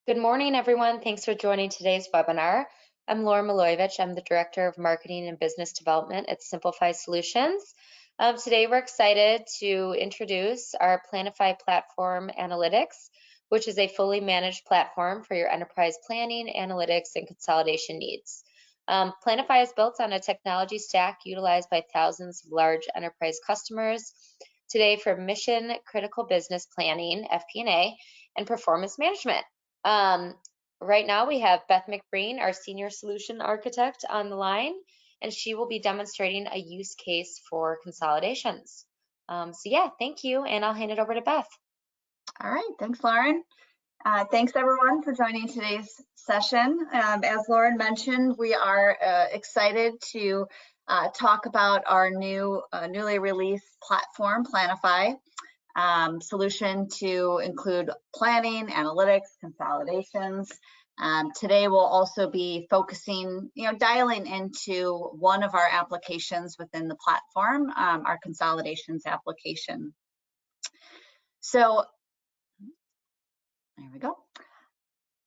Good morning, everyone. Thanks for joining today's webinar. I'm Laura Milojevic. I'm the Director of Marketing and Business Development at Simplify Solutions. Today, we're excited to introduce our Planify platform analytics, which is a fully managed platform for your enterprise planning, analytics, and consolidation needs. Planify is built on a technology stack utilized by thousands of large enterprise customers today for mission critical business planning, FP&A, and performance management. Right now we have Beth McBreen, our Senior Solution Architect, on the line, and she will be demonstrating a use case for consolidations. Yeah, thank you, and I'll hand it over to Beth. All right, thanks, Lauren. Thanks everyone for joining today's session. As Lauren mentioned, we are excited to talk about our newly released platform, Planify. Solution to include planning, analytics, consolidations. Today we'll also be focusing, dialing into one of our applications within the platform, our consolidations application. So there we go.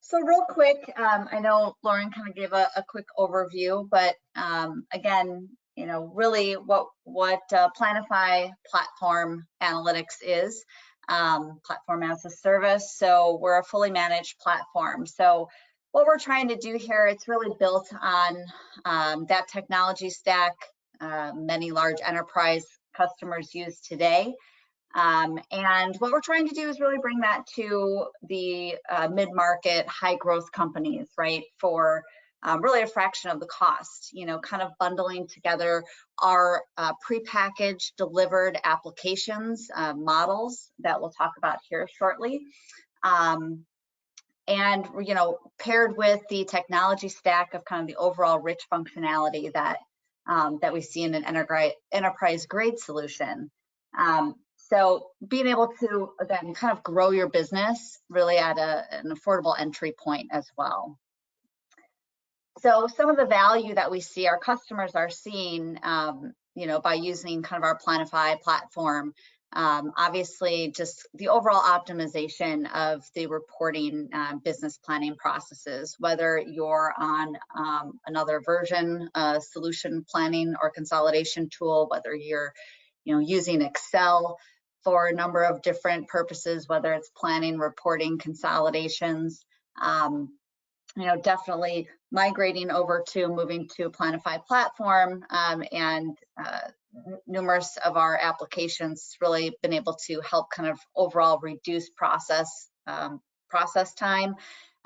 So real quick, I know Lauren kind of gave a quick overview, but again, really what Planify platform analytics is, platform as a service. So we're a fully managed platform. So what we're trying to do here, it's really built on that technology stack many large enterprise customers use today. And what we're trying to do is really bring that to the mid-market, high growth companies, right? For really a fraction of the cost, kind of bundling together our prepackaged delivered applications, models that we'll talk about here shortly. And, paired with the technology stack of kind of the overall rich functionality that, that we see in an enterprise grade solution. So being able to, again, kind of grow your business really at an affordable entry point as well. So some of the value that we see our customers are seeing, by using kind of our Planify platform, obviously just the overall optimization of the reporting business planning processes, whether you're on another version, solution planning or consolidation tool, whether you're using Excel for a number of different purposes, whether it's planning, reporting, consolidations, definitely migrating over to moving to Planify platform, and numerous of our applications really been able to help kind of overall reduce process time.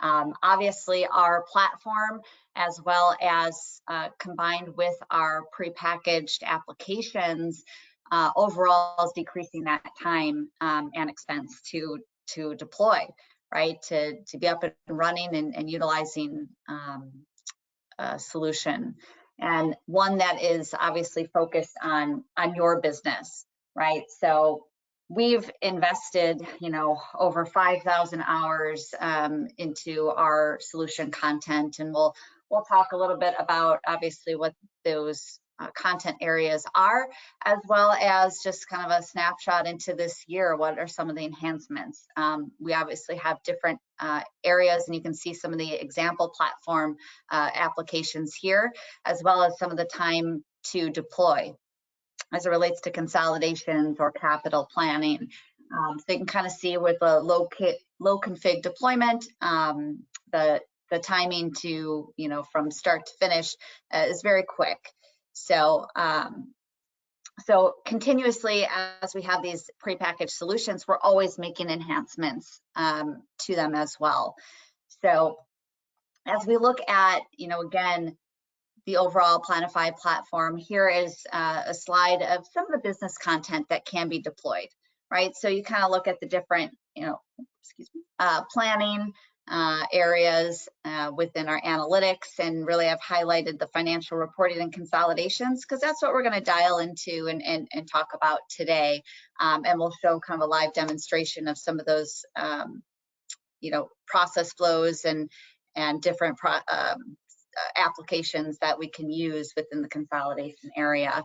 Obviously our platform, as well as combined with our prepackaged applications, overall is decreasing that time and expense to deploy, right? To be up and running and utilizing a solution, and one that is obviously focused on your business, right? So we've invested, over 5,000 hours into our solution content, and we'll talk a little bit about obviously what those content areas are, as well as just kind of a snapshot into this year. What are some of the enhancements? We obviously have different areas, and you can see some of the example platform applications here, as well as some of the time to deploy as it relates to consolidations or capital planning. So you can kind of see with a low config deployment, the timing to, from start to finish is very quick. So, so continuously, as we have these prepackaged solutions, we're always making enhancements to them as well. So as we look at, again, the overall Planify platform, here is a slide of some of the business content that can be deployed, right? So you kind of look at the different, planning areas within our analytics, and really I've highlighted the financial reporting and consolidations because that's what we're going to dial into and talk about today. And we'll show kind of a live demonstration of some of those, process flows and different applications that we can use within the consolidation area.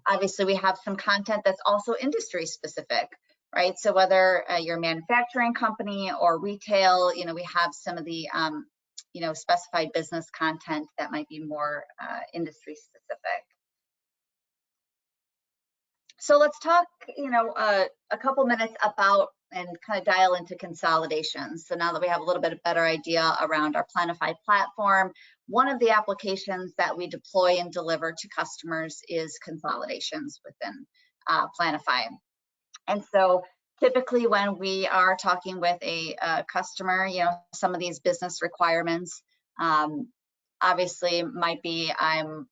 Obviously, we have some content that's also industry specific, right? So whether you're a manufacturing company or retail, we have some of the specified business content that might be more industry specific. So let's talk, a couple minutes about and kind of dial into consolidations. So now that we have a little bit of better idea around our Planify platform, one of the applications that we deploy and deliver to customers is consolidations within Planify. And so typically when we are talking with a customer, some of these business requirements obviously might be I'm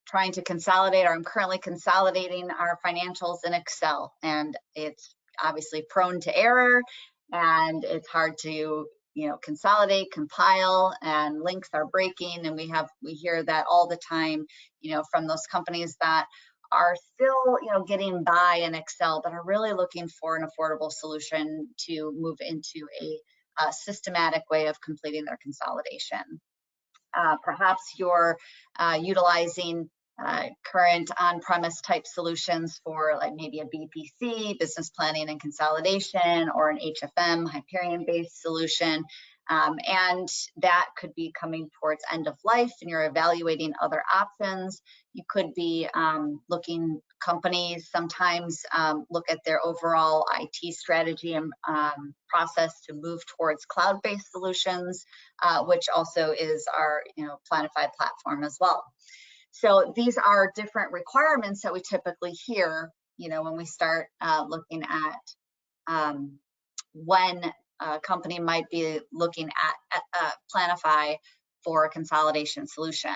trying to consolidate, or I'm currently consolidating our financials in Excel, and it's obviously prone to error, and it's hard to consolidate, compile, and links are breaking, and we hear that all the time, from those companies that are still getting by in Excel, but are really looking for an affordable solution to move into a systematic way of completing their consolidation. Perhaps you're utilizing current on-premise type solutions for like maybe a BPC, business planning and consolidation, or an HFM, Hyperion-based solution. And that could be coming towards end of life and you're evaluating other options. You could be looking, companies sometimes look at their overall IT strategy and process to move towards cloud-based solutions, which also is our Planify platform as well. So these are different requirements that we typically hear, when we start looking at when a company might be looking at Planify for a consolidation solution.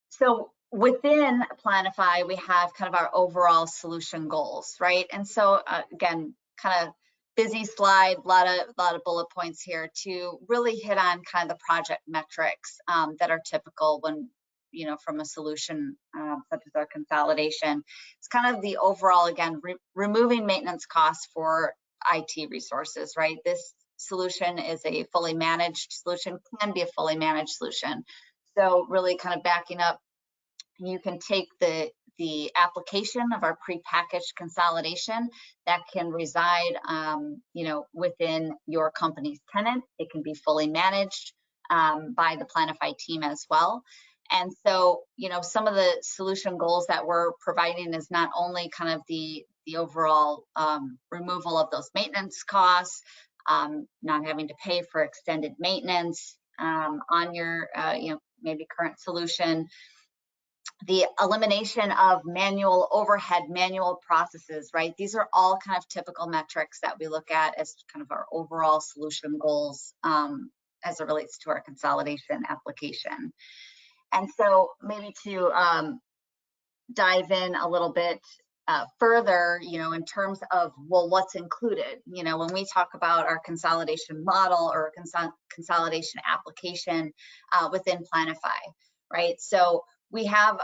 So within Planify, we have kind of our overall solution goals, right? And so again, kind of busy slide, a lot of bullet points here to really hit on kind of the project metrics that are typical when, from a solution such as our consolidation. It's kind of the overall, again, removing maintenance costs for IT resources, right? This solution is a fully managed solution, can be a fully managed solution. So really kind of backing up, you can take the application of our prepackaged consolidation that can reside, within your company's tenant. It can be fully managed by the Planify team as well. And so, some of the solution goals that we're providing is not only kind of the overall removal of those maintenance costs, not having to pay for extended maintenance on your, maybe current solution, the elimination of manual overhead, manual processes, right? These are all kind of typical metrics that we look at as kind of our overall solution goals as it relates to our consolidation application. And so maybe to dive in a little bit further, in terms of, well, what's included? When we talk about our consolidation model or consolidation application within Planify, right? So we have,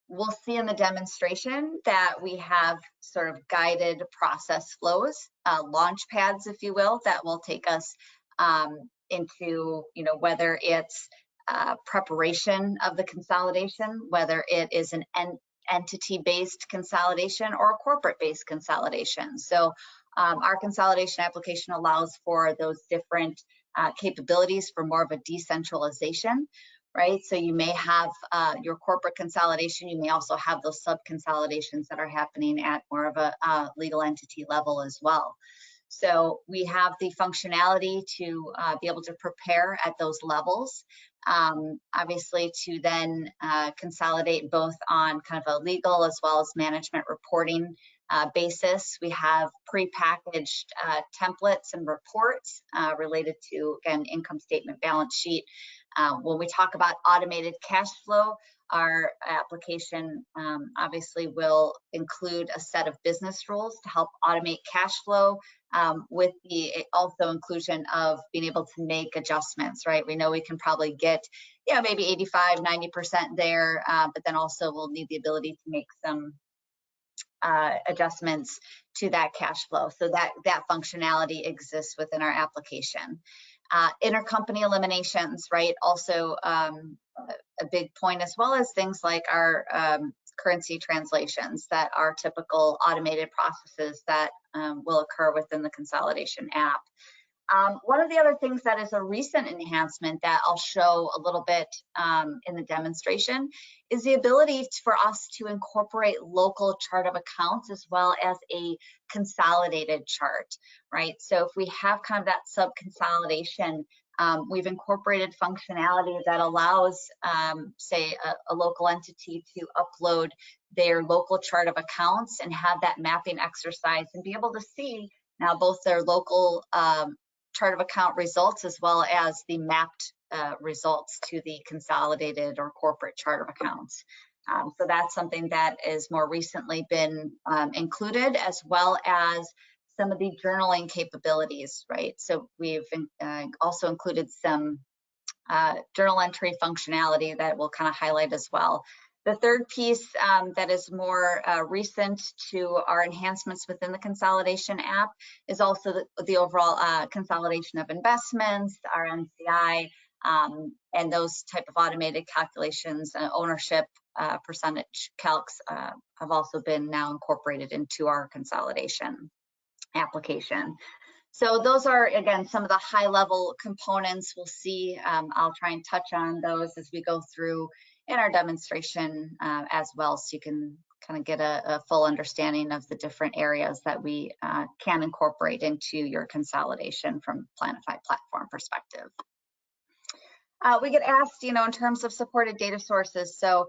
we'll see in the demonstration that we have sort of guided process flows, launch pads, if you will, that will take us into, whether it's preparation of the consolidation, whether it is an entity-based consolidation or a corporate-based consolidation. So our consolidation application allows for those different capabilities for more of a decentralization, right? So you may have your corporate consolidation, you may also have those sub-consolidations that are happening at more of a legal entity level as well. So we have the functionality to be able to prepare at those levels, obviously to then consolidate both on kind of a legal as well as management reporting basis. We have prepackaged templates and reports related to, again, income statement, balance sheet. When we talk about automated cash flow, our application obviously will include a set of business rules to help automate cash flow, with the also inclusion of being able to make adjustments, right? We know we can probably get, maybe 85, 90% there, but then also we'll need the ability to make some adjustments to that cash flow. So that functionality exists within our application. Intercompany eliminations, right? Also a big point, as well as things like our currency translations that are typical automated processes that will occur within the Consolidation app. One of the other things that is a recent enhancement that I'll show a little bit in the demonstration is the ability for us to incorporate local chart of accounts as well as a consolidated chart, right? So if we have kind of that sub-consolidation, we've incorporated functionality that allows, say, a local entity to upload their local chart of accounts and have that mapping exercise and be able to see now both their local chart of account results as well as the mapped results to the consolidated or corporate chart of accounts. So that's something that is more recently been included, as well as some of the journaling capabilities, right? So we've also included some journal entry functionality that we'll kind of highlight as well. The third piece that is more recent to our enhancements within the Consolidation app is also the overall consolidation of investments, our NCI, and those type of automated calculations, ownership percentage calcs have also been now incorporated into our consolidation application. So those are, again, some of the high level components we'll see. I'll try and touch on those as we go through in our demonstration as well, so you can kind of get a full understanding of the different areas that we can incorporate into your consolidation from Planify platform perspective. We get asked, in terms of supported data sources. So,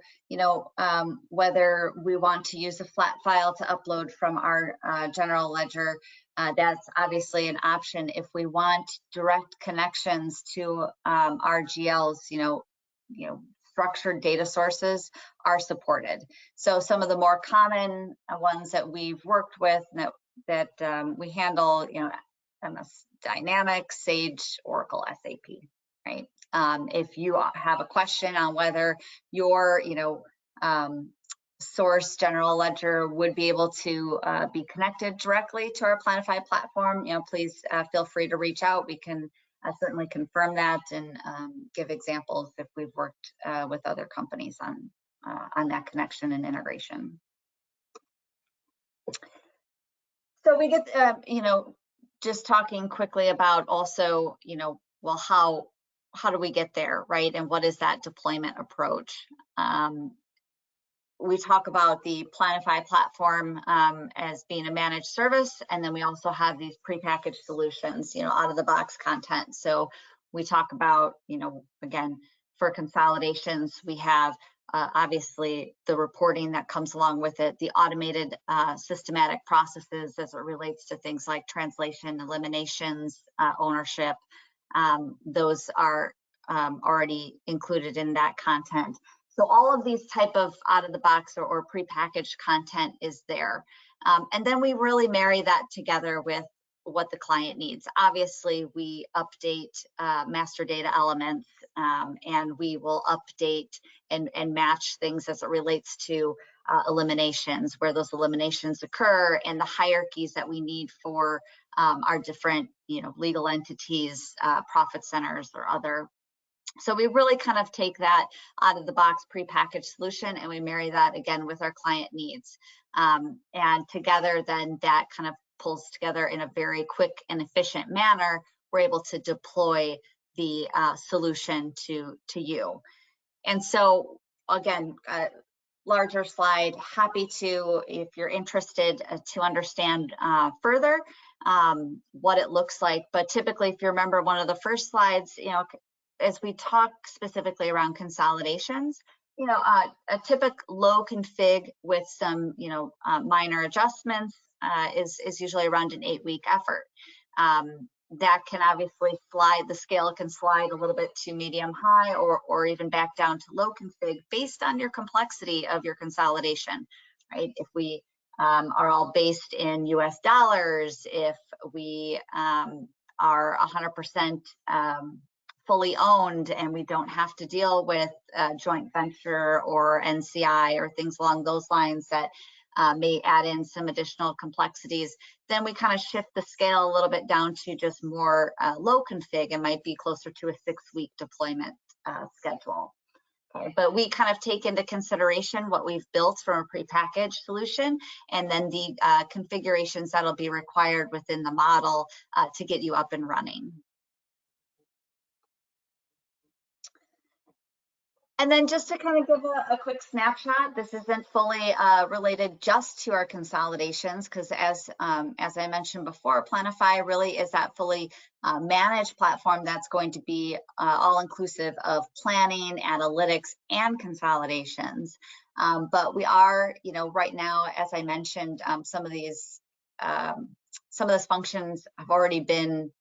whether we want to use a flat file to upload from our general ledger, that's obviously an option. If we want direct connections to our GLs, structured data sources are supported. So some of the more common ones that we've worked with that we handle, MS Dynamics, Sage, Oracle, SAP, right? If you have a question on whether your, source general ledger would be able to be connected directly to our Planify platform, please feel free to reach out. We can certainly confirm that and give examples if we've worked with other companies on that connection and integration. So we get, just talking quickly about also, well, how do we get there, right? And what is that deployment approach? We talk about the Planify platform as being a managed service, and then we also have these prepackaged solutions, out of the box content. So we talk about, again, for consolidations, we have obviously the reporting that comes along with it, the automated systematic processes as it relates to things like translation, eliminations, ownership. Those are already included in that content. So all of these type of out of the box or prepackaged content is there. And then we really marry that together with what the client needs. Obviously, we update master data elements and we will update and match things as it relates to eliminations, where those eliminations occur, and the hierarchies that we need for our different, legal entities, profit centers, or other. So we really kind of take that out of the box prepackaged solution and we marry that again with our client needs. And together then that kind of pulls together in a very quick and efficient manner. We're able to deploy the solution to you. And so again, larger slide, happy to, if you're interested to understand further what it looks like. But typically, if you remember one of the first slides, as we talk specifically around consolidations, a typical low config with some, minor adjustments is usually around an 8-week effort. That can obviously slide, the scale can slide a little bit to medium high or even back down to low config based on your complexity of your consolidation, right? If we are all based in US dollars, if we are 100% fully owned and we don't have to deal with joint venture or NCI or things along those lines that may add in some additional complexities, then we kind of shift the scale a little bit down to just more low config and might be closer to a 6-week deployment schedule. Okay, but we kind of take into consideration what we've built from a prepackaged solution, and then the configurations that'll be required within the model to get you up and running. And then just to kind of give a quick snapshot, this isn't fully related just to our consolidations, because as I mentioned before, Planify really is that fully managed platform that's going to be all inclusive of planning, analytics, and consolidations. But we are, right now, as I mentioned, some of those functions have already been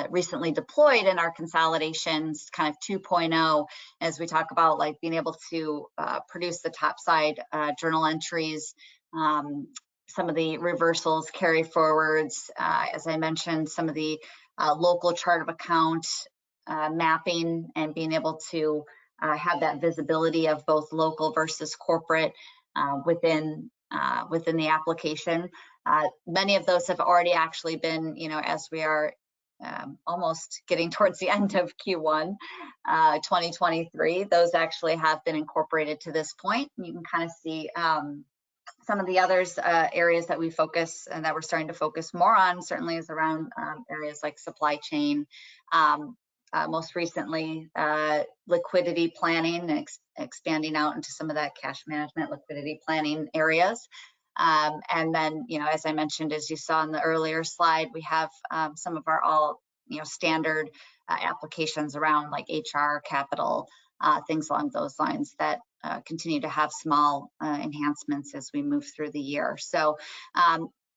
recently deployed in our consolidations kind of 2.0, as we talk about like being able to produce the topside journal entries, some of the reversals, carry forwards, as I mentioned, some of the local chart of account mapping, and being able to have that visibility of both local versus corporate within the application. Many of those have already actually been, as we are almost getting towards the end of Q1 2023, those actually have been incorporated to this point. You can kind of see some of the others areas that we focus and that we're starting to focus more on certainly is around areas like supply chain, most recently liquidity planning, expanding out into some of that cash management, liquidity planning areas. And then, as I mentioned, as you saw in the earlier slide, we have some of our all, standard applications around like HR, capital, things along those lines that continue to have small enhancements as we move through the year. So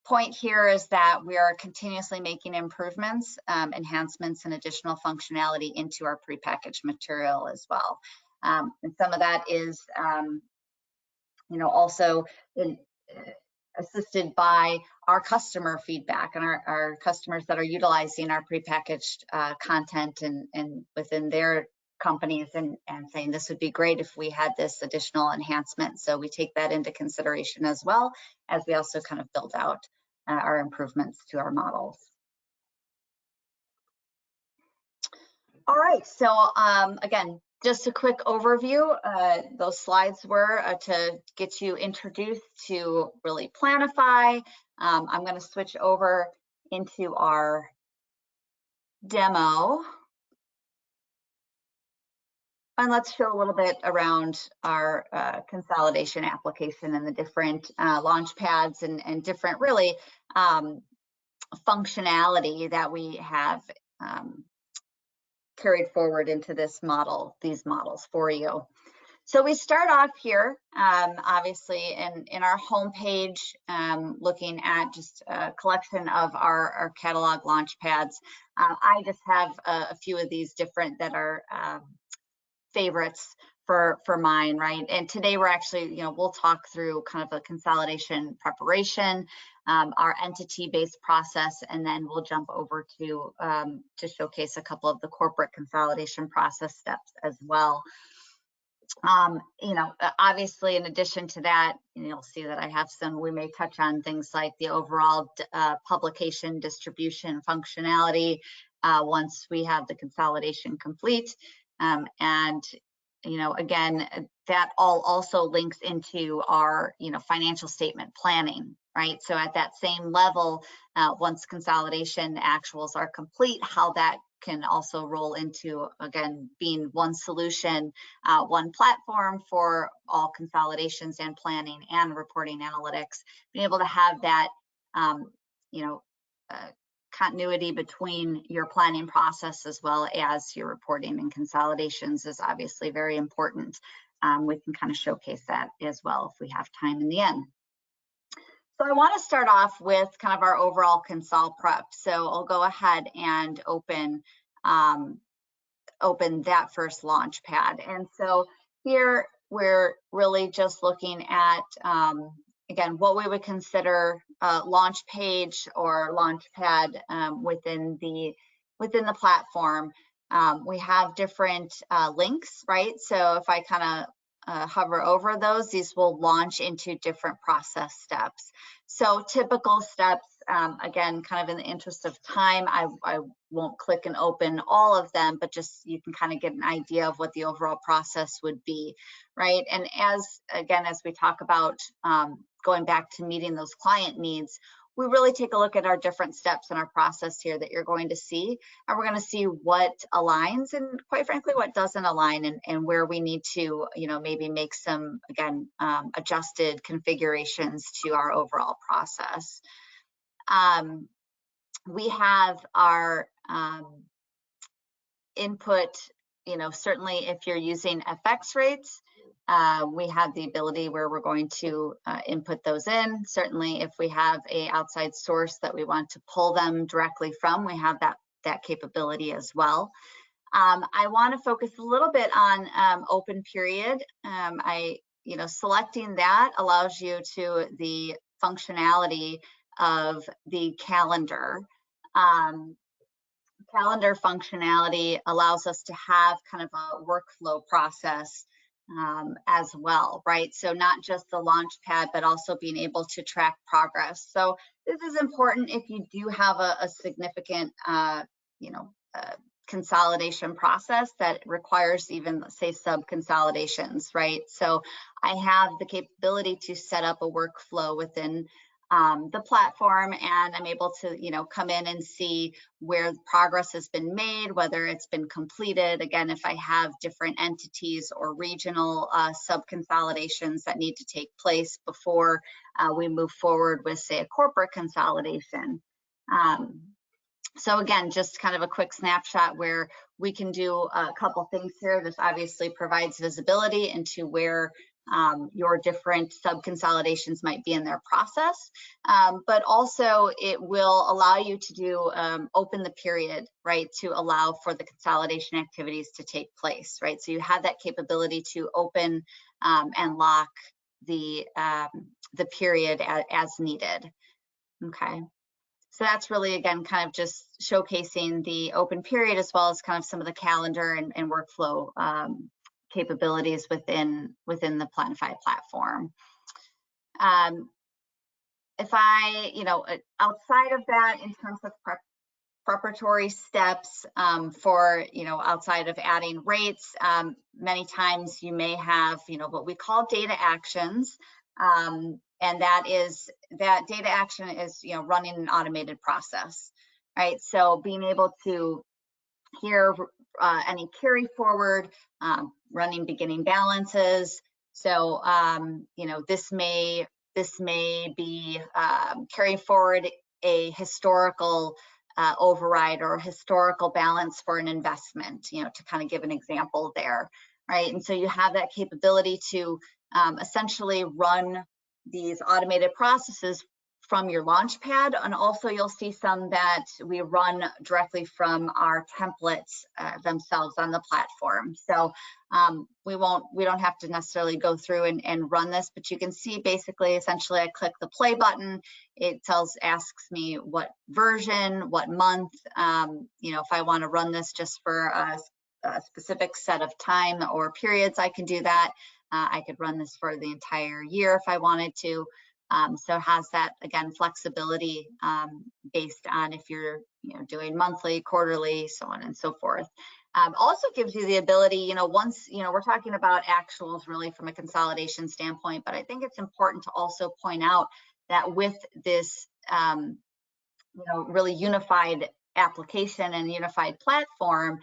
point here is that we are continuously making improvements, enhancements, and additional functionality into our prepackaged material as well. And some of that is, also assisted by our customer feedback and our customers that are utilizing our prepackaged content and within their companies and saying this would be great if we had this additional enhancement. So we take that into consideration as well as we also kind of build out our improvements to our models. All right, so again, just a quick overview. Those slides were to get you introduced to really Planify. I'm going to switch over into our demo. And let's show a little bit around our consolidation application and the different launch pads and different really functionality that we have carried forward into this model, these models for you. So we start off here, obviously in our homepage, looking at just a collection of our catalog launch pads. I just have a few of these different that are favorites for mine, right? And today we're actually, we'll talk through kind of a consolidation preparation, our entity-based process, and then we'll jump over to showcase a couple of the corporate consolidation process steps as well. Obviously, in addition to that, you'll see that I have we may touch on things like the overall publication distribution functionality once we have the consolidation complete. And again, that all also links into our, financial statement planning, right? So at that same level, once consolidation actuals are complete, how that can also roll into, again, being one solution, one platform for all consolidations and planning and reporting analytics, being able to have that, continuity between your planning process as well as your reporting and consolidations is obviously very important. We can kind of showcase that as well if we have time in the end. So I want to start off with kind of our overall consol prep. So I'll go ahead and open that first launch pad. And so here we're really just looking at, again, what we would consider a launch page or launch pad within the platform. We have different links, right? So if I kind hover over those, these will launch into different process steps. So typical steps, again, kind of in the interest of time, I won't click and open all of them, but just you can kind of get an idea of what the overall process would be, right? And as we talk about going back to meeting those client needs, we really take a look at our different steps in our process here that you're going to see, and we're going to see what aligns and, quite frankly, what doesn't align, and where we need to, maybe make some, again, adjusted configurations to our overall process. We have our input, certainly if you're using FX rates, we have the ability where we're going to input those in. Certainly if we have a outside source that we want to pull them directly from, we have that capability as well. I want to focus a little bit on open period. Selecting that allows you to the functionality of the calendar. Calendar functionality allows us to have kind of a workflow process as well, right? So not just the launch pad, but also being able to track progress. So this is important if you do have a significant, consolidation process that requires even, say, sub-consolidations, right? So I have the capability to set up a workflow within the platform, and I'm able to, come in and see where progress has been made, whether it's been completed. Again, if I have different entities or regional sub-consolidations that need to take place before we move forward with, say, a corporate consolidation. So again, just kind of a quick snapshot where we can do a couple things here. This obviously provides visibility into where your different sub-consolidations might be in their process, but also it will allow you to do open the period, right, to allow for the consolidation activities to take place, right? So you have that capability to open and lock the period as needed. Okay. So that's really, again, kind of just showcasing the open period as well as kind of some of the calendar and workflow capabilities within the Planify platform. If I, outside of that, in terms of preparatory steps for, outside of adding rates, many times you may have, what we call data actions. And that data action is, running an automated process, right? So being able to hear any carry forward, running beginning balances. So, this may be carrying forward a historical override or historical balance for an investment, to kind of give an example there, right? And so you have that capability to essentially run these automated processes from your launch pad, and also you'll see some that we run directly from our templates themselves on the platform. So we don't have to necessarily go through and run this, but you can see basically, essentially, I click the play button. It asks me what version, what month. If I want to run this just for a specific set of time or periods, I can do that. I could run this for the entire year if I wanted to. So it has that, again, flexibility based on if you're doing monthly, quarterly, so on and so forth. Also gives you the ability, once, we're talking about actuals really from a consolidation standpoint, but I think it's important to also point out that with this, really unified application and unified platform,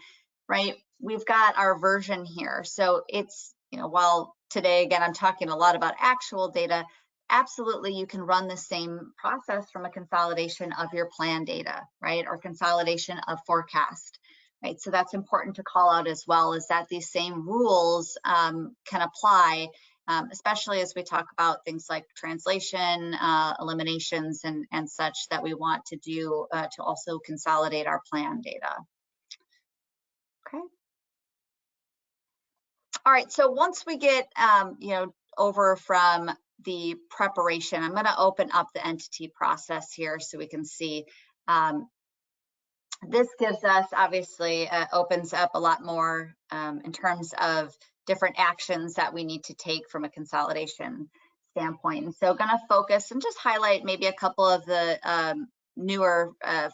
right, we've got our version here. So it's, while today, again, I'm talking a lot about actual data, absolutely you can run the same process from a consolidation of your plan data, right, or consolidation of forecast, right? So that's important to call out as well, is that these same rules can apply, especially as we talk about things like translation, eliminations, and such that we want to do to also consolidate our plan data. Okay. All right, so once we get, over from the preparation, I'm going to open up the entity process here so we can see. This gives us, obviously, opens up a lot more in terms of different actions that we need to take from a consolidation standpoint. And so going to focus and just highlight maybe a couple of the newer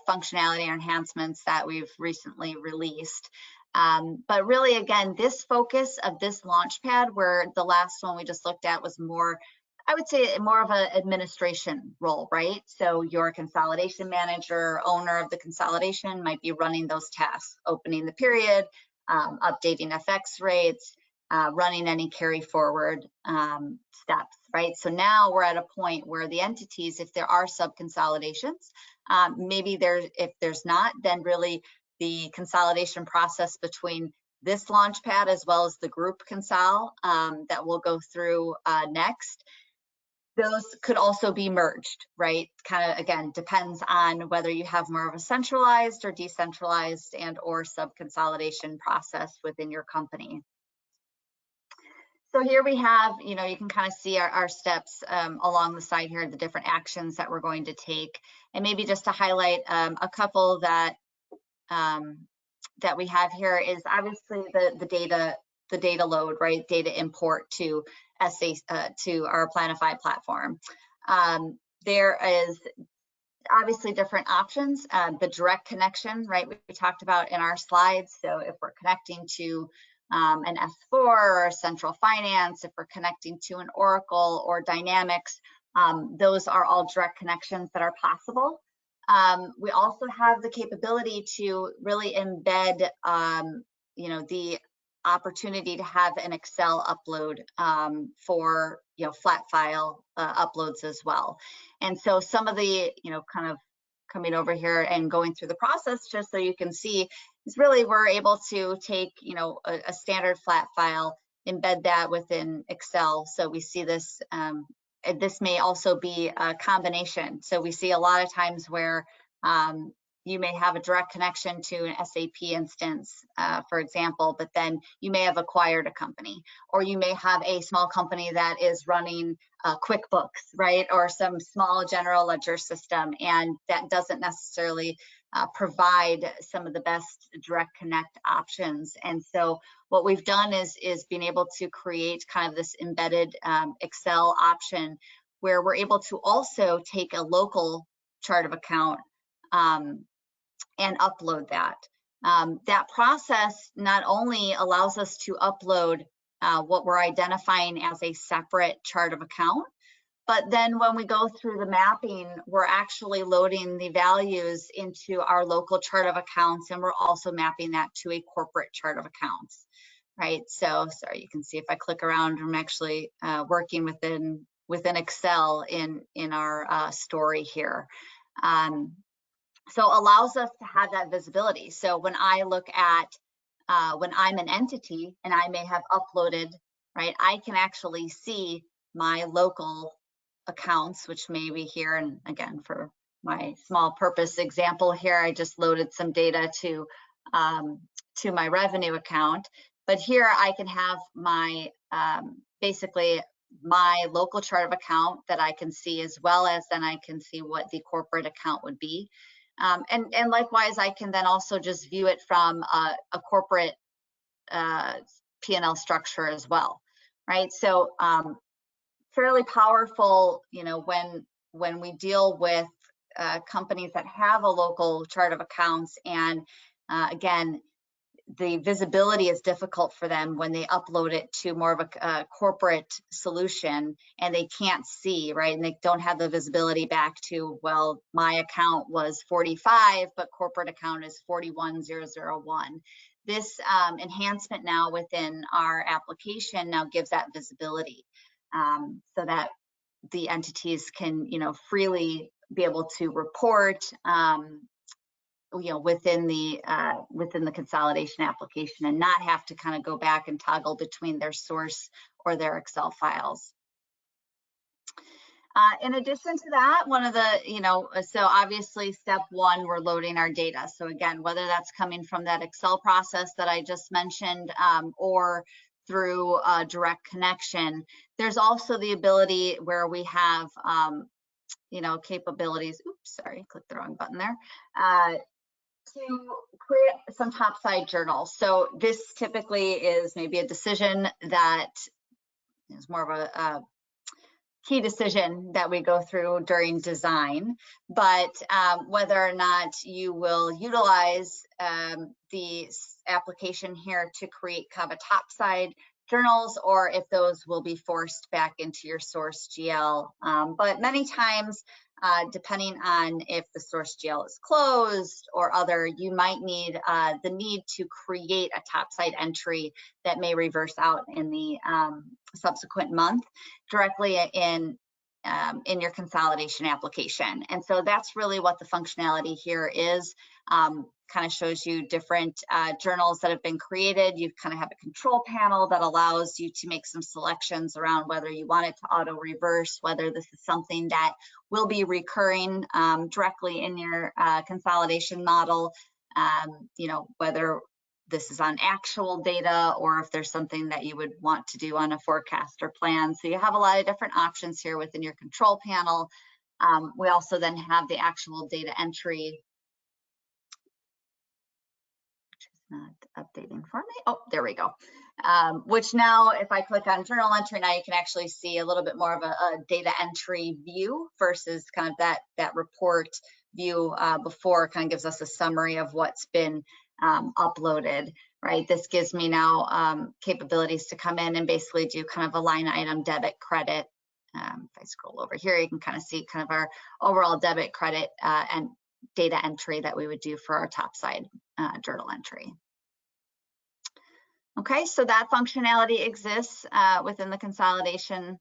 functionality or enhancements that we've recently released. But really, again, this focus of this launchpad, where the last one we just looked at was more, I would say, more of an administration role, right? So your consolidation manager, owner of the consolidation might be running those tasks, opening the period, updating FX rates, running any carry forward steps, right? So now we're at a point where the entities, if there are sub consolidations, maybe if there's not, then really the consolidation process between this launchpad as well as the group consol that we'll go through next, those could also be merged, right? Kind of, again, depends on whether you have more of a centralized or decentralized and or sub-consolidation process within your company. So here we have, you can kind of see our steps along the side here, the different actions that we're going to take. And maybe just to highlight a couple that that we have here is obviously the data load, right? Data import to to our Planify platform. There is obviously different options. The direct connection, right? We talked about in our slides. So if we're connecting to an S4 or central finance, if we're connecting to an Oracle or Dynamics, those are all direct connections that are possible. We also have the capability to really embed, the opportunity to have an Excel upload for, flat file uploads as well. And so some of the, kind of coming over here and going through the process, just so you can see, is really we're able to take, a standard flat file, embed that within Excel. So we see this. This may also be a combination. So we see a lot of times where you may have a direct connection to an SAP instance, for example, but then you may have acquired a company, or you may have a small company that is running QuickBooks, right? Or some small general ledger system, and that doesn't necessarily provide some of the best direct connect options. And so what we've done is being able to create kind of this embedded Excel option where we're able to also take a local chart of account and upload that. That process not only allows us to upload what we're identifying as a separate chart of account, but then when we go through the mapping, we're actually loading the values into our local chart of accounts, and we're also mapping that to a corporate chart of accounts, right? So, sorry, you can see if I click around, I'm actually working within Excel in our story here. So allows us to have that visibility. So when I look at when I'm an entity and I may have uploaded, right, I can actually see my local accounts, which may be here. And again, for my small purpose example here, I just loaded some data to my revenue account. But here I can have my basically my local chart of account that I can see, as well as then I can see what the corporate account would be. And likewise, I can then also just view it from a corporate P&L structure as well, right? So fairly powerful, when we deal with companies that have a local chart of accounts, and again, the visibility is difficult for them when they upload it to more of a corporate solution and they can't see, right? And they don't have the visibility back to, well, my account was 45, but corporate account is 41001. This enhancement now within our application now gives that visibility so that the entities can, freely be able to report within the consolidation application, and not have to kind of go back and toggle between their source or their Excel files. In addition to that, one of the, so obviously step one, we're loading our data. So again, whether that's coming from that Excel process that I just mentioned or through a direct connection, there's also the ability where we have, capabilities. Oops, sorry, clicked the wrong button there. to create some topside journals. So this typically is maybe a decision that is more of a key decision that we go through during design, but whether or not you will utilize the application here to create kind of a topside journals, or if those will be forced back into your source GL. But many times, depending on if the source GL is closed or other, you might need the need to create a topside entry that may reverse out in the subsequent month directly in your consolidation application. And so that's really what the functionality here is. Kind of shows you different journals that have been created. You kind of have a control panel that allows you to make some selections around whether you want it to auto reverse, whether this is something that will be recurring directly in your consolidation model, you know, whether this is on actual data or if there's something that you would want to do on a forecast or plan. So you have a lot of different options here within your control panel. We also then have the actual data entry, which is not updating for me. Oh, there we go. Which now, if I click on journal entry, now you can actually see a little bit more of a data entry view versus kind of that report view before. Kind of gives us a summary of what's been uploaded, right? This gives me now capabilities to come in and basically do kind of a line item debit credit. If I scroll over here, you can kind of see kind of our overall debit credit and data entry that we would do for our topside journal entry. Okay, so that functionality exists within the consolidation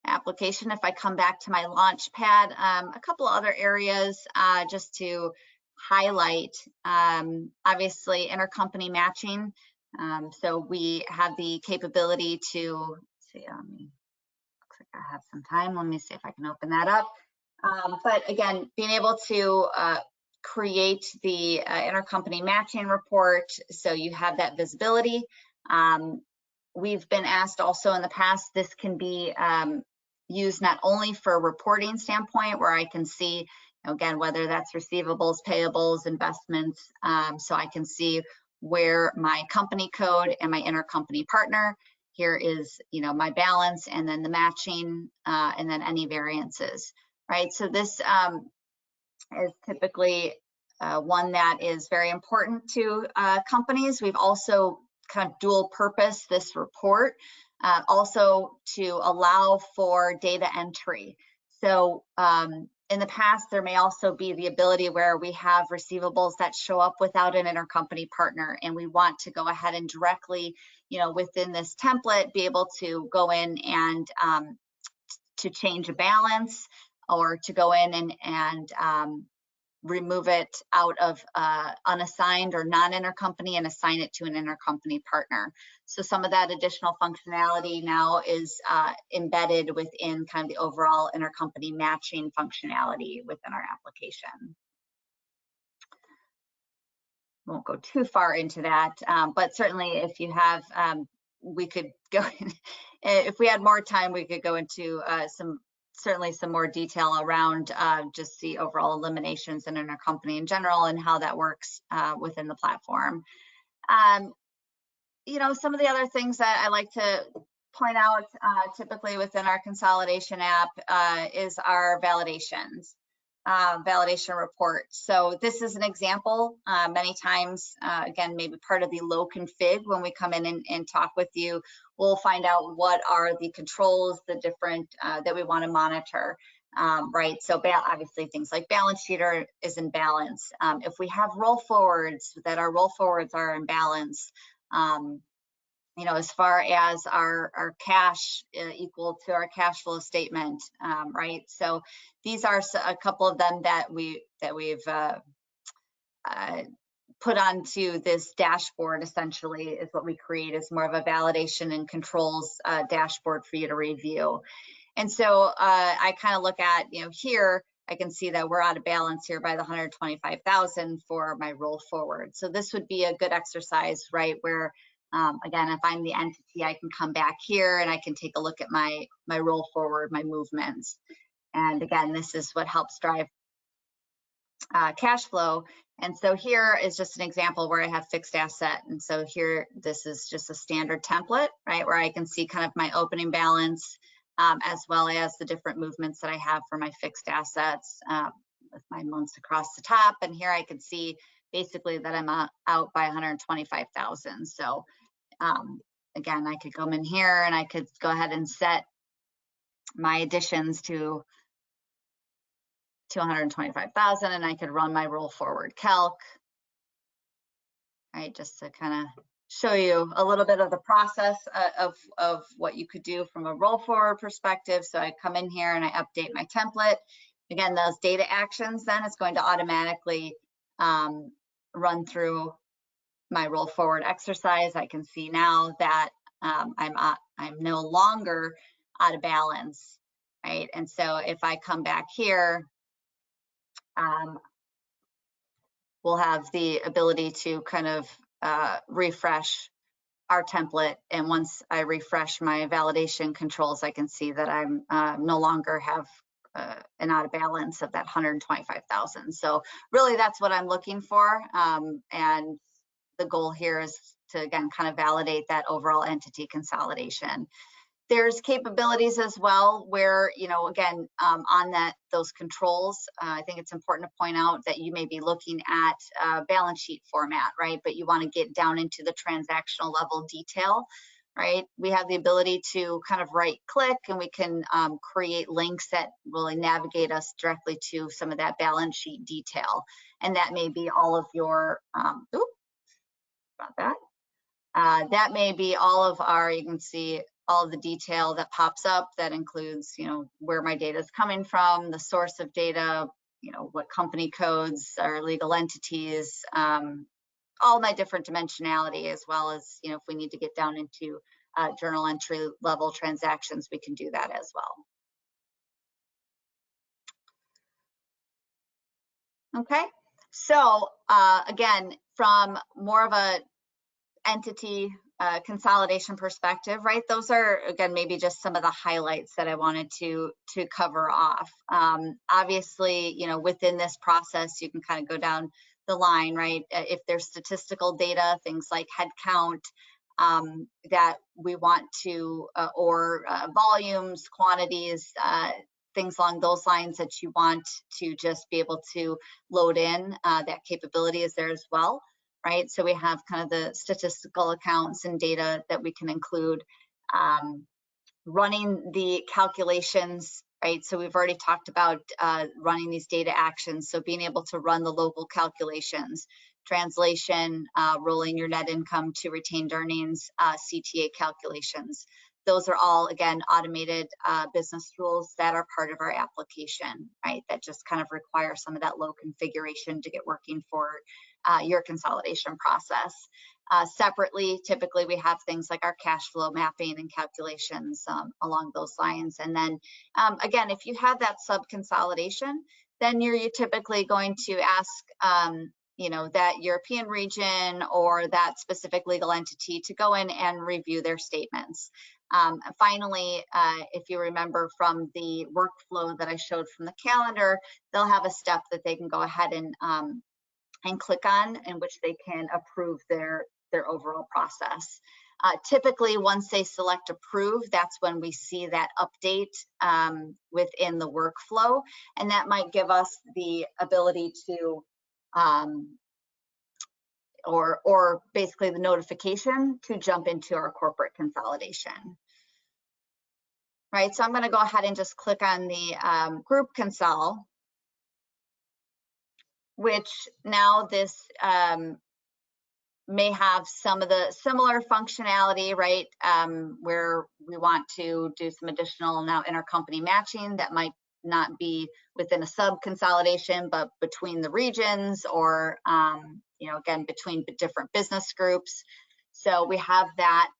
application. If I come back to my launch pad, a couple of other areas just to highlight, obviously intercompany matching. So we have the capability to, see, looks like I have some time. Let me see if I can open that up. But again, being able to create the intercompany matching report, so you have that visibility. We've been asked also in the past, this can be used not only for a reporting standpoint where I can see, again, whether that's receivables, payables, investments, so I can see where my company code and my intercompany partner, here is, you know, my balance and then the matching and then any variances, right? So this is typically one that is very important to companies. We've also kind of dual purpose this report also to allow for data entry. So in the past, there may also be the ability where we have receivables that show up without an intercompany partner, and we want to go ahead and directly, you know, within this template, be able to go in and to change a balance or to go in and remove it out of unassigned or non-intercompany and assign it to an intercompany partner. So some of that additional functionality now is embedded within kind of the overall intercompany matching functionality within our application. Won't go too far into that, but certainly if you have, we could go, if we had more time, we could go into certainly some more detail around just the overall eliminations in intercompany in general and how that works within the platform. You know, some of the other things that I like to point out typically within our consolidation app is our validations. Validation report. So this is an example. Many times, again, maybe part of the low config when we come in and talk with you, we'll find out what are the controls, the different that we want to monitor, right? So obviously things like balance sheet is in balance. If we have roll forwards, that our roll forwards are in balance. You know, as far as our cash equal to our cash flow statement, right? So these are a couple of them that we've put onto this dashboard. Essentially, is what we create as more of a validation and controls dashboard for you to review. And so I kind of look at, you know, here I can see that we're out of balance here by the 125,000 for my roll forward. So this would be a good exercise, right, where again, if I'm the entity, I can come back here and I can take a look at my roll forward, my movements. And again, this is what helps drive cash flow. And so here is just an example where I have fixed asset. And so here, this is just a standard template, right, where I can see kind of my opening balance, as well as the different movements that I have for my fixed assets, with my months across the top. And here I can see basically that I'm out by 125,000. So again, I could come in here and I could go ahead and set my additions to 225,000, and I could run my roll forward calc, right, just to kind of show you a little bit of the process of what you could do from a roll forward perspective. So I come in here and I update my template. Again, those data actions, then it's going to automatically run through my roll forward exercise. I can see now that I'm no longer out of balance, right? And so if I come back here, we'll have the ability to kind of refresh our template. And once I refresh my validation controls, I can see that I'm no longer have an out of balance of that 125,000. So really that's what I'm looking for. And the goal here is to, again, kind of validate that overall entity consolidation. There's capabilities as well where, you know, again, on those controls, I think it's important to point out that you may be looking at balance sheet format, right? But you want to get down into the transactional level detail, right? We have the ability to kind of right click and we can create links that really navigate us directly to some of that balance sheet detail. And that may be all of your, that may be all of our, you can see all of the detail that pops up that includes, you know, where my data is coming from, the source of data, you know, what company codes are legal entities, all my different dimensionality, as well as, you know, if we need to get down into journal entry level transactions, we can do that as well. Okay, so again, from more of a entity consolidation perspective, right? Those are, again, maybe just some of the highlights that I wanted to cover off. Obviously, you know, within this process, you can kind of go down the line, right? If there's statistical data, things like headcount that we want to, or volumes, quantities, things along those lines that you want to just be able to load in, that capability is there as well. Right, so we have kind of the statistical accounts and data that we can include, running the calculations, right? So we've already talked about running these data actions. So being able to run the local calculations, translation, rolling your net income to retained earnings, CTA calculations. Those are all, again, automated business rules that are part of our application, right? That just kind of require some of that low configuration to get working for your consolidation process. Separately, typically we have things like our cash flow mapping and calculations along those lines. And then again, if you have that sub consolidation, then you're typically going to ask you know, that European region or that specific legal entity to go in and review their statements. Finally, if you remember from the workflow that I showed from the calendar, they'll have a step that they can go ahead and click on, in which they can approve their overall process. Typically, once they select approve, that's when we see that update within the workflow, and that might give us the ability to, or basically the notification to jump into our corporate consolidation. Right, so I'm going to go ahead and just click on the group consol, which now this may have some of the similar functionality, right? Where we want to do some additional now intercompany matching that might not be within a sub consolidation, but between the regions, or you know, again, between different business groups. So we have that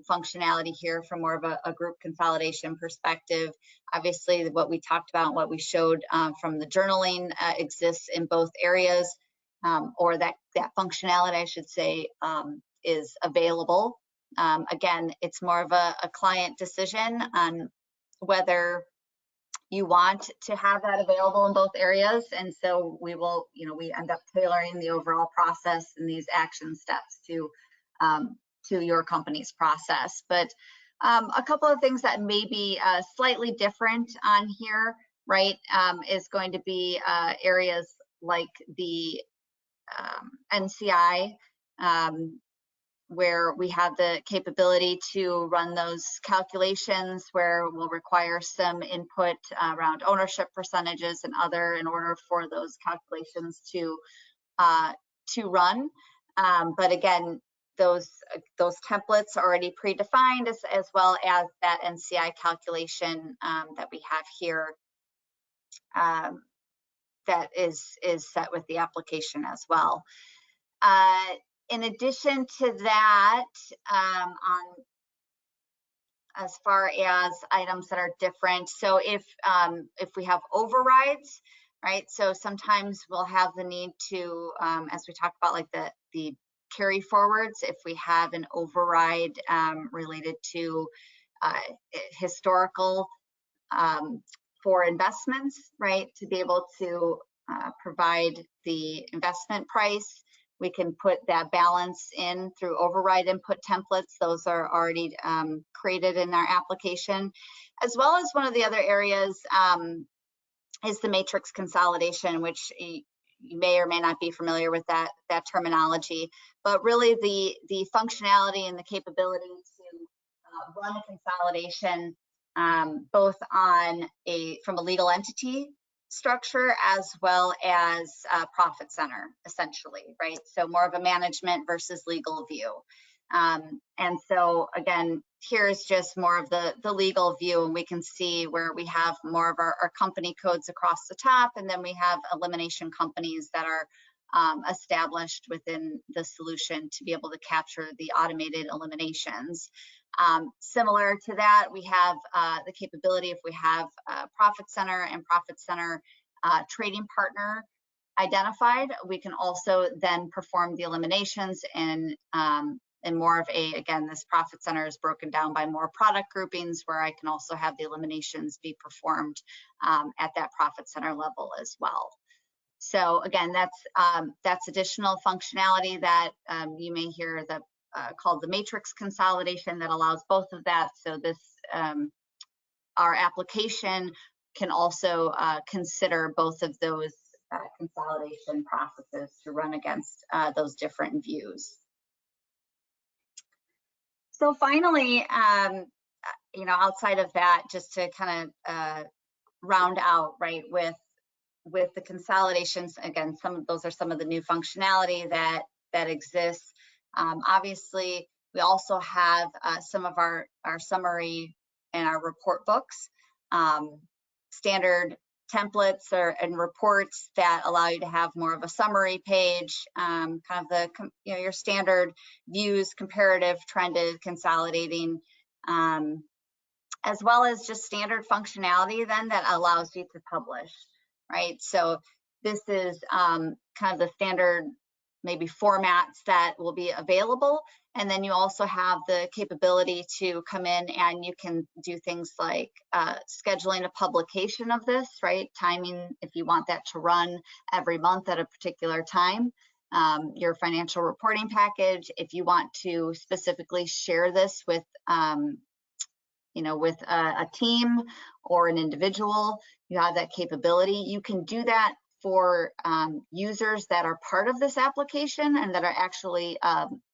functionality here from more of a group consolidation perspective. Obviously, what we talked about, what we showed from the journaling exists in both areas, or that functionality, I should say, is available. Again, it's more of a client decision on whether you want to have that available in both areas. And so we will, we end up tailoring the overall process and these action steps to your company's process. But a couple of things that may be slightly different on here, right, is going to be areas like the NCI, where we have the capability to run those calculations, where we'll require some input around ownership percentages and other in order for those calculations to run. But again, those templates are already predefined, as well as that NCI calculation that we have here that is set with the application as well. In addition to that, as far as items that are different, so if we have overrides, right? So sometimes we'll have the need to, as we talk about, like the carry forwards, if we have an override related to historical for investments, right? To be able to provide the investment price, we can put that balance in through override input templates. Those are already created in our application. As well as one of the other areas is the matrix consolidation, which you may or may not be familiar with that terminology, but really the functionality and the capability to run a consolidation both on from a legal entity structure as well as profit center, essentially, right? So more of a management versus legal view. And so again, here's just more of the legal view, and we can see where we have more of our company codes across the top, and then we have elimination companies that are established within the solution to be able to capture the automated eliminations. Similar to that, we have the capability, if we have profit center and profit center trading partner identified, we can also then perform the eliminations and more of again, this profit center is broken down by more product groupings, where I can also have the eliminations be performed at that profit center level as well. So again, that's additional functionality that you may hear called the matrix consolidation, that allows both of that. So this, our application can also consider both of those consolidation processes to run against those different views. So finally, outside of that, just to kind of round out, right, with the consolidations, again, those are some of the new functionality that exists. Obviously, we also have some of our summary and our report books, standard templates and reports that allow you to have more of a summary page, kind of your standard views, comparative, trended, consolidating, as well as just standard functionality then that allows you to publish, right? So this is kind of the standard maybe formats that will be available. And then you also have the capability to come in and you can do things like scheduling a publication of this, right? Timing, if you want that to run every month at a particular time. Your financial reporting package, if you want to specifically share this with, with a team or an individual, you have that capability. You can do that for users that are part of this application and that are actually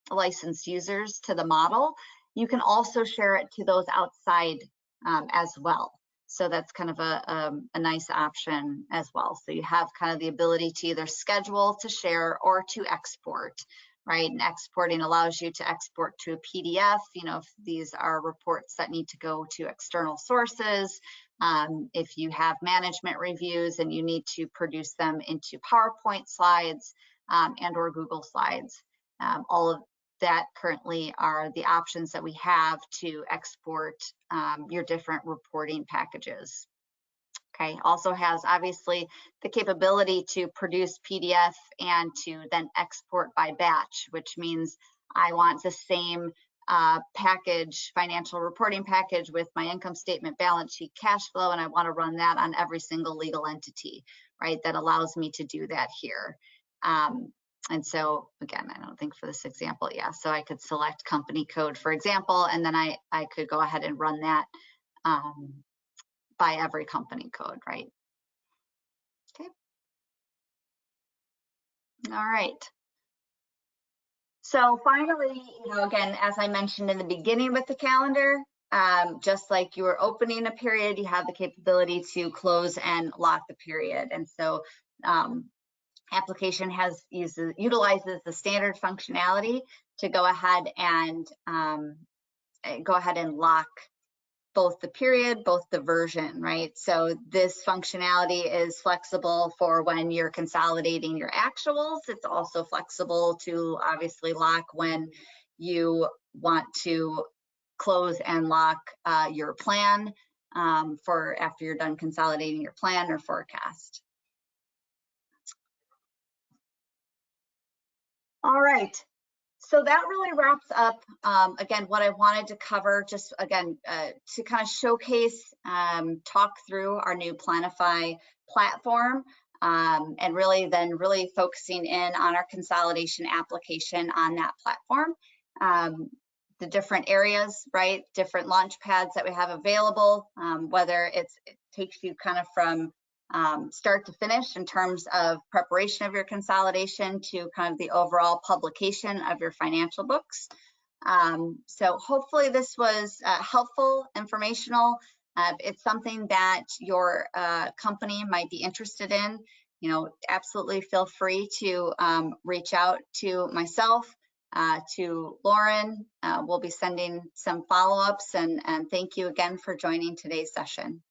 licensed users to the model. You can also share it to those outside as well. So that's kind of a nice option as well. So you have kind of the ability to either schedule to share or to export, right? And exporting allows you to export to a PDF, if these are reports that need to go to external sources. If you have management reviews and you need to produce them into PowerPoint slides and or Google Slides. All of that currently are the options that we have to export your different reporting packages. Okay, also has obviously the capability to produce PDF and to then export by batch, which means I want the same package, financial reporting package with my income statement, balance sheet, cash flow, and I want to run that on every single legal entity, right? That allows me to do that here. And so again, I don't think for this example, yeah, so I could select company code, for example, and then I could go ahead and run that by every company code, right? Okay. All right. So finally, again, as I mentioned in the beginning with the calendar, just like you were opening a period, you have the capability to close and lock the period. And so application utilizes the standard functionality to go ahead and lock both the period, both the version, right? So this functionality is flexible for when you're consolidating your actuals. It's also flexible to obviously lock when you want to close and lock your plan for after you're done consolidating your plan or forecast. All right. So that really wraps up, again, what I wanted to cover, just again, to kind of showcase, talk through our new Planify platform, and really focusing in on our consolidation application on that platform. The different areas, right? Different launch pads that we have available, whether it takes you kind of from start to finish in terms of preparation of your consolidation to kind of the overall publication of your financial books. So hopefully this was helpful, informational. It's something that your company might be interested in. Absolutely feel free to reach out to myself, to Lauren. We'll be sending some follow-ups, and thank you again for joining today's session.